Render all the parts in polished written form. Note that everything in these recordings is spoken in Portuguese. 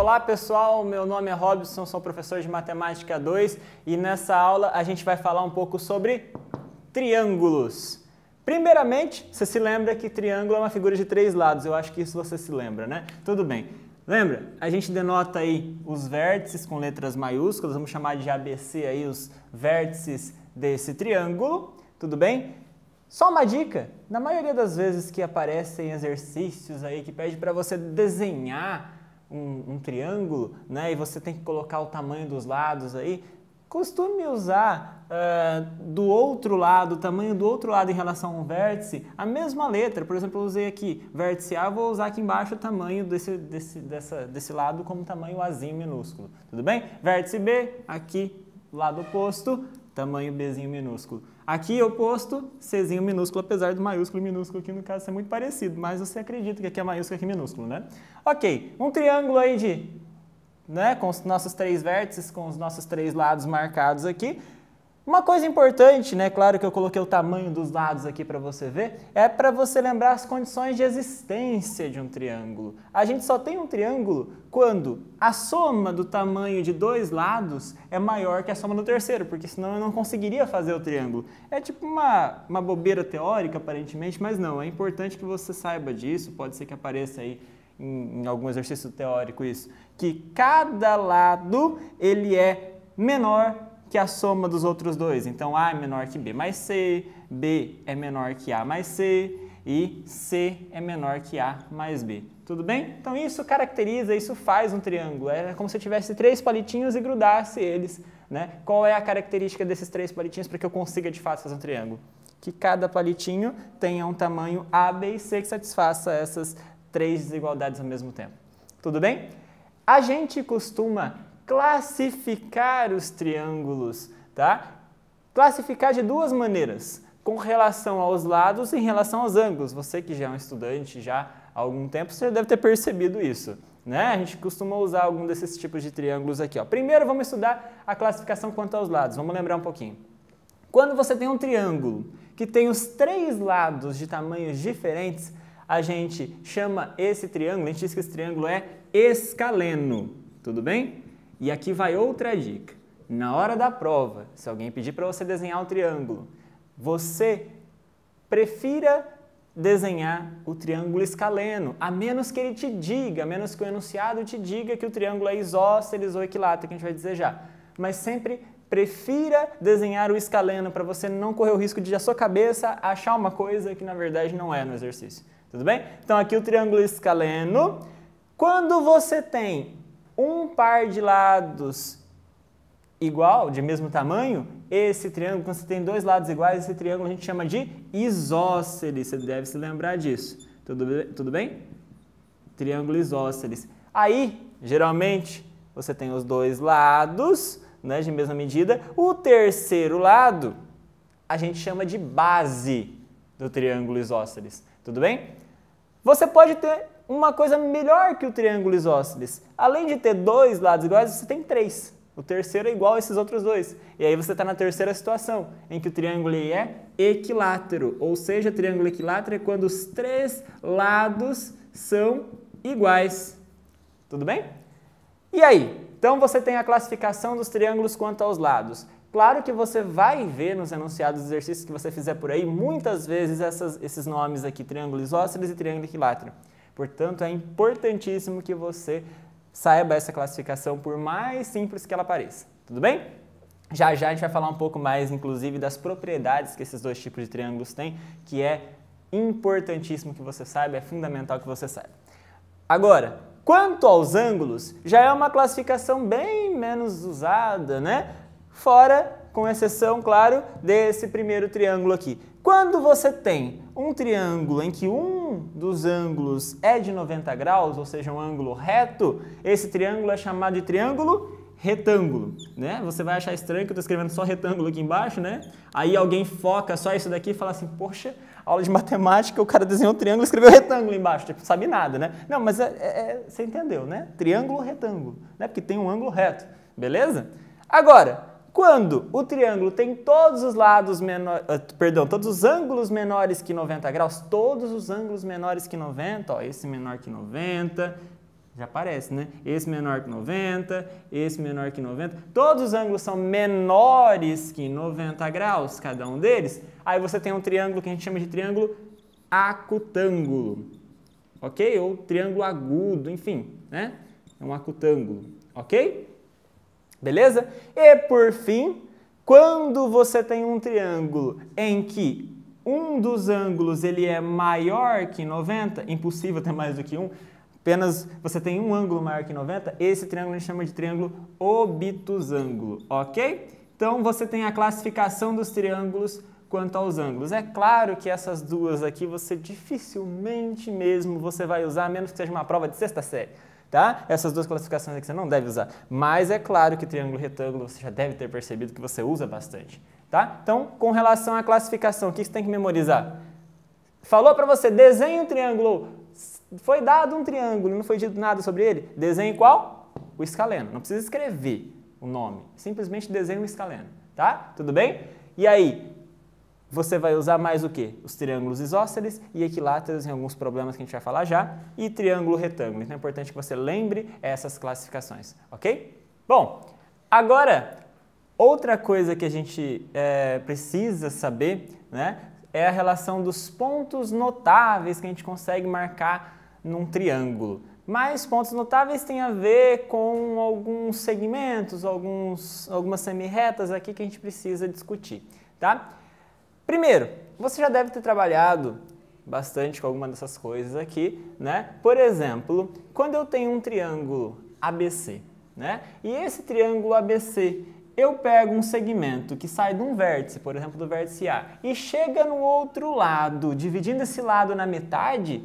Olá pessoal, meu nome é Robson, sou professor de Matemática 2 e nessa aula a gente vai falar um pouco sobre triângulos. Primeiramente, você se lembra que triângulo é uma figura de 3 lados, eu acho que isso você se lembra, né? Tudo bem. Lembra? A gente denota aí os vértices com letras maiúsculas, vamos chamar de ABC aí os vértices desse triângulo, tudo bem? Só uma dica, na maioria das vezes que aparecem exercícios aí que pede para você desenhar um triângulo, né, e você tem que colocar o tamanho dos lados aí, costume usar do outro lado, o tamanho do outro lado em relação ao vértice, a mesma letra. Por exemplo, eu usei aqui vértice A, vou usar aqui embaixo o tamanho desse lado como tamanho Azinho minúsculo, tudo bem? Vértice B, aqui, lado oposto, tamanho Bzinho minúsculo. Aqui oposto, Czinho minúsculo, apesar do maiúsculo e minúsculo aqui no caso ser muito parecido, mas você acredita que aqui é maiúsculo e aqui é minúsculo, né? Ok, um triângulo aí com os nossos 3 vértices, com os nossos 3 lados marcados aqui. Uma coisa importante, né, claro que eu coloquei o tamanho dos lados aqui para você ver, é para você lembrar as condições de existência de um triângulo. A gente só tem um triângulo quando a soma do tamanho de 2 lados é maior que a soma do terceiro, porque senão eu não conseguiria fazer o triângulo. É tipo uma bobeira teórica, aparentemente, mas não, é importante que você saiba disso, pode ser que apareça aí em algum exercício teórico isso, que cada lado ele é menor que a soma dos outros dois. Então, A é menor que B mais C, B é menor que A mais C e C é menor que A mais B. Tudo bem? Então, isso caracteriza, isso faz um triângulo. É como se eu tivesse 3 palitinhos e grudasse eles, né? Qual é a característica desses 3 palitinhos para que eu consiga, de fato, fazer um triângulo? Que cada palitinho tenha um tamanho A, B e C que satisfaça essas 3 desigualdades ao mesmo tempo. Tudo bem? A gente costuma classificar os triângulos, tá? Classificar de 2 maneiras, com relação aos lados e em relação aos ângulos. Você que já é um estudante já há algum tempo, você já deve ter percebido isso, né? A gente costuma usar algum desses tipos de triângulos aqui, ó. Primeiro vamos estudar a classificação quanto aos lados, vamos lembrar um pouquinho. Quando você tem um triângulo que tem os 3 lados de tamanhos diferentes, a gente chama esse triângulo, a gente diz que esse triângulo é escaleno, tudo bem? E aqui vai outra dica. Na hora da prova, se alguém pedir para você desenhar um triângulo, você prefira desenhar o triângulo escaleno, a menos que ele te diga, a menos que o enunciado te diga que o triângulo é isósceles ou equilátero, que a gente vai dizer já. Mas sempre prefira desenhar o escaleno para você não correr o risco de a sua cabeça achar uma coisa que na verdade não é no exercício. Tudo bem? Então aqui o triângulo escaleno, quando você tem um par de lados igual, de mesmo tamanho, esse triângulo, quando você tem 2 lados iguais, esse triângulo a gente chama de isósceles, você deve se lembrar disso. Tudo bem? Triângulo isósceles. Aí, geralmente, você tem os 2 lados, né, de mesma medida. O terceiro lado, a gente chama de base do triângulo isósceles. Tudo bem? Você pode ter uma coisa melhor que o triângulo isósceles. Além de ter 2 lados iguais, você tem 3. O terceiro é igual a esses outros 2. E aí você está na terceira situação, em que o triângulo é equilátero. Ou seja, triângulo equilátero é quando os 3 lados são iguais. Tudo bem? E aí? Então você tem a classificação dos triângulos quanto aos lados. Claro que você vai ver nos enunciados dos exercícios que você fizer por aí, muitas vezes esses nomes aqui, triângulo isósceles e triângulo equilátero. Portanto, é importantíssimo que você saiba essa classificação, por mais simples que ela pareça. Tudo bem? Já já a gente vai falar um pouco mais, inclusive, das propriedades que esses 2 tipos de triângulos têm, que é importantíssimo que você saiba, é fundamental que você saiba. Agora, quanto aos ângulos, já é uma classificação bem menos usada, né? Fora, com exceção, claro, desse primeiro triângulo aqui. Quando você tem um triângulo em que um dos ângulos é de 90 graus, ou seja, um ângulo reto, esse triângulo é chamado de triângulo retângulo, né? Você vai achar estranho que eu estou escrevendo só retângulo aqui embaixo, né? Aí alguém foca só isso daqui e fala assim, poxa, aula de matemática, o cara desenhou um triângulo e escreveu retângulo embaixo, tipo, sabe nada, né? Não, mas você entendeu, né? Triângulo retângulo, né? Porque tem um ângulo reto, beleza? Agora, quando o triângulo tem todos os lados todos os ângulos menores que 90 graus, todos os ângulos menores que 90, ó, esse menor que 90, Já aparece, né? Esse menor que 90, esse menor que 90. Todos os ângulos são menores que 90 graus, cada um deles. Aí você tem um triângulo que a gente chama de triângulo acutângulo, ok? Ou triângulo agudo, enfim, né? É um acutângulo, ok? Beleza? E por fim, quando você tem um triângulo em que um dos ângulos ele é maior que 90, impossível ter mais do que um, apenas você tem um ângulo maior que 90, esse triângulo a gente chama de triângulo obtusângulo, ok? Então você tem a classificação dos triângulos quanto aos ângulos. É claro que essas duas aqui você dificilmente mesmo você vai usar, a menos que seja uma prova de sexta série, tá? Essas duas classificações aqui você não deve usar, mas é claro que triângulo retângulo você já deve ter percebido que você usa bastante, tá? Então, com relação à classificação, o que você tem que memorizar? Falou para você, desenhe um triângulo, foi dado um triângulo e não foi dito nada sobre ele, desenhe qual? O escaleno, não precisa escrever o nome, simplesmente desenhe o escaleno, tá? Tudo bem? E aí, você vai usar mais o quê? Os triângulos isósceles e equiláteros em alguns problemas que a gente vai falar já, e triângulo retângulo. Então é importante que você lembre essas classificações, ok? Bom, agora, outra coisa que a gente precisa saber, né, é a relação dos pontos notáveis que a gente consegue marcar num triângulo. Mas pontos notáveis têm a ver com alguns segmentos, algumas semirretas aqui que a gente precisa discutir, tá? Primeiro, você já deve ter trabalhado bastante com alguma dessas coisas aqui, né? Por exemplo, quando eu tenho um triângulo ABC, né? E esse triângulo ABC, eu pego um segmento que sai de um vértice, por exemplo, do vértice A, e chega no outro lado, dividindo esse lado na metade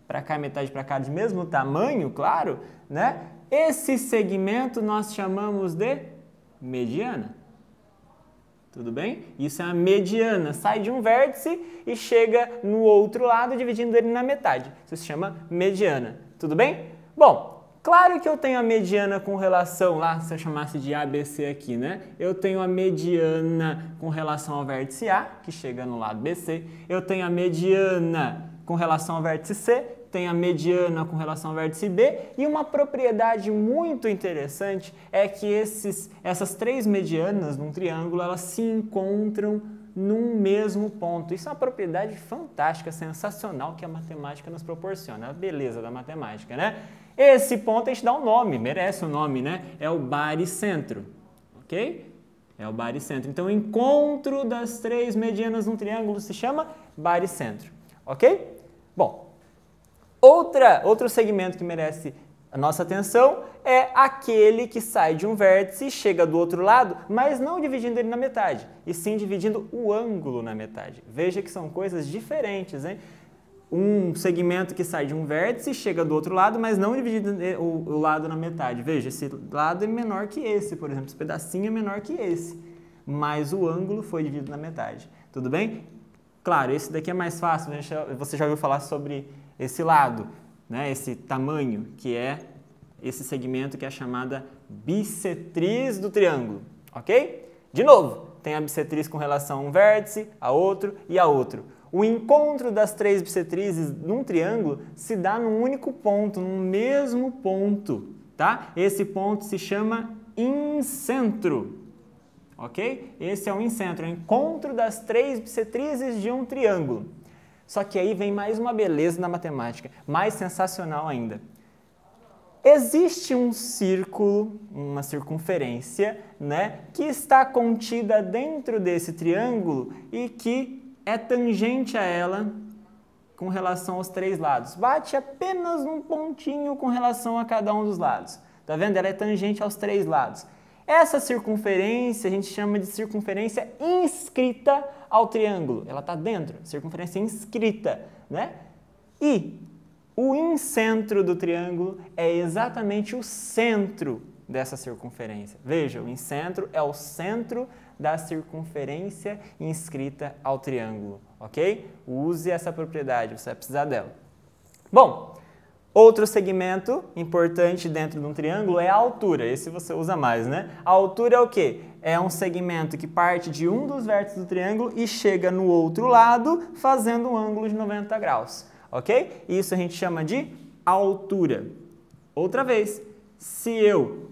para cá, metade para cá, de mesmo tamanho, claro, né? Esse segmento nós chamamos de mediana. Tudo bem? Isso é a mediana. Sai de um vértice e chega no outro lado, dividindo ele na metade. Isso se chama mediana. Tudo bem? Bom, claro que eu tenho a mediana com relação lá, se eu chamasse de ABC aqui, né? Eu tenho a mediana com relação ao vértice A, que chega no lado BC. Eu tenho a mediana com relação ao vértice C. Tem a mediana com relação ao vértice B, e uma propriedade muito interessante é que essas três medianas num triângulo, elas se encontram num mesmo ponto. Isso é uma propriedade fantástica, sensacional que a matemática nos proporciona, a beleza da matemática, né? Esse ponto a gente dá um nome, merece um nome, né? É o baricentro, ok? É o baricentro. Então, o encontro das três medianas num triângulo se chama baricentro, ok? Bom, outro segmento que merece a nossa atenção é aquele que sai de um vértice e chega do outro lado, mas não dividindo ele na metade, e sim dividindo o ângulo na metade. Veja que são coisas diferentes, hein? Um segmento que sai de um vértice e chega do outro lado, mas não dividindo o lado na metade. Veja, esse lado é menor que esse, por exemplo, esse pedacinho é menor que esse, mas o ângulo foi dividido na metade. Tudo bem? Claro, esse daqui é mais fácil, você já ouviu falar sobre esse lado, né? Esse tamanho, que é esse segmento que é a chamada bissetriz do triângulo, ok? De novo, tem a bissetriz com relação a um vértice, a outro e a outro. O encontro das três bissetrizes num triângulo se dá num único ponto, num mesmo ponto, tá? Esse ponto se chama incentro, ok? Esse é o incentro, é o encontro das três bissetrizes de um triângulo. Só que aí vem mais uma beleza na matemática, mais sensacional ainda. Existe um círculo, uma circunferência, né, que está contida dentro desse triângulo e que é tangente a ela com relação aos três lados. Bate apenas um pontinho com relação a cada um dos lados. Tá vendo? Ela é tangente aos três lados. Essa circunferência a gente chama de circunferência inscrita ao triângulo. Ela está dentro, circunferência inscrita, né? E o incentro do triângulo é exatamente o centro dessa circunferência. Veja, o incentro é o centro da circunferência inscrita ao triângulo, ok? Use essa propriedade, você vai precisar dela. Bom, outro segmento importante dentro de um triângulo é a altura. Esse você usa mais, né? A altura é o quê? É um segmento que parte de um dos vértices do triângulo e chega no outro lado, fazendo um ângulo de 90 graus, ok? Isso a gente chama de altura, outra vez, se eu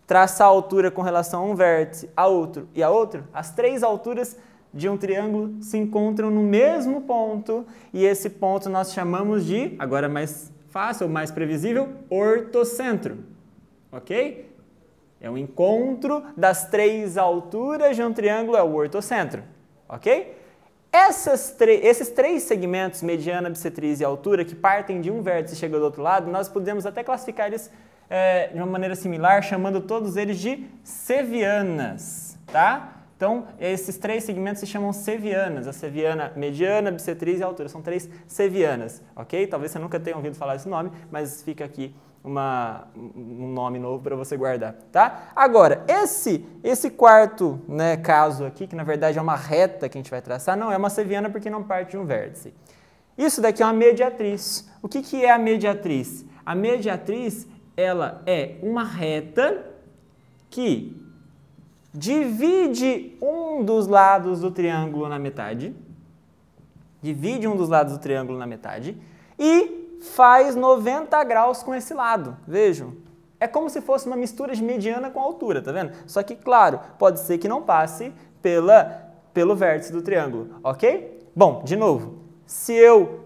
traçar a altura com relação a um vértice, a outro e a outro, as três alturas de um triângulo se encontram no mesmo ponto e esse ponto nós chamamos de, agora mais fácil, mais previsível, ortocentro, ok? É o encontro das três alturas de um triângulo, é o ortocentro, ok? Esses três segmentos, mediana, bissetriz e altura, que partem de um vértice e chegam do outro lado, nós podemos até classificar eles de uma maneira similar, chamando todos eles de sevianas, tá? Então, esses três segmentos se chamam sevianas, a seviana mediana, bissetriz e altura, são três sevianas, ok? Talvez você nunca tenha ouvido falar esse nome, mas fica aqui um nome novo para você guardar, tá? Agora, esse quarto, né, caso aqui, que na verdade é uma reta que a gente vai traçar, não é uma seviana porque não parte de um vértice. Isso daqui é uma mediatriz. O que é a mediatriz? A mediatriz, ela é uma reta que divide um dos lados do triângulo na metade, e faz 90 graus com esse lado, vejam. É como se fosse uma mistura de mediana com altura, tá vendo? Só que, claro, pode ser que não passe pelo vértice do triângulo, ok? Bom, de novo, se eu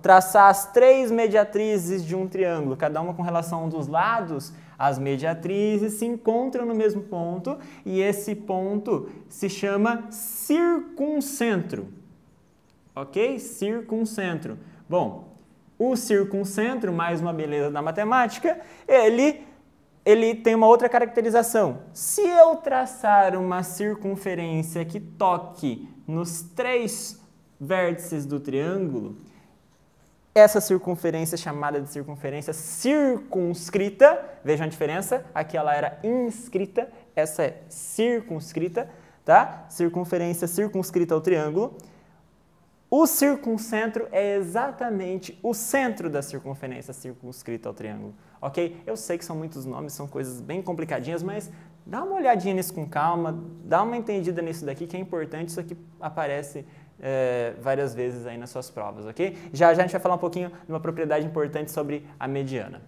traçar as três mediatrizes de um triângulo, cada uma com relação a um dos lados, as mediatrizes se encontram no mesmo ponto e esse ponto se chama circuncentro, ok? Circuncentro. Bom, o circuncentro, mais uma beleza da matemática, ele tem uma outra caracterização. Se eu traçar uma circunferência que toque nos três vértices do triângulo, essa circunferência é chamada de circunferência circunscrita, vejam a diferença, aqui ela era inscrita, essa é circunscrita, tá? Circunferência circunscrita ao triângulo. O circuncentro é exatamente o centro da circunferência circunscrita ao triângulo, ok? Eu sei que são muitos nomes, são coisas bem complicadinhas, mas dá uma olhadinha nisso com calma, dá uma entendida nisso daqui que é importante, isso aqui aparece várias vezes aí nas suas provas, ok? Já a gente vai falar um pouquinho de uma propriedade importante sobre a mediana.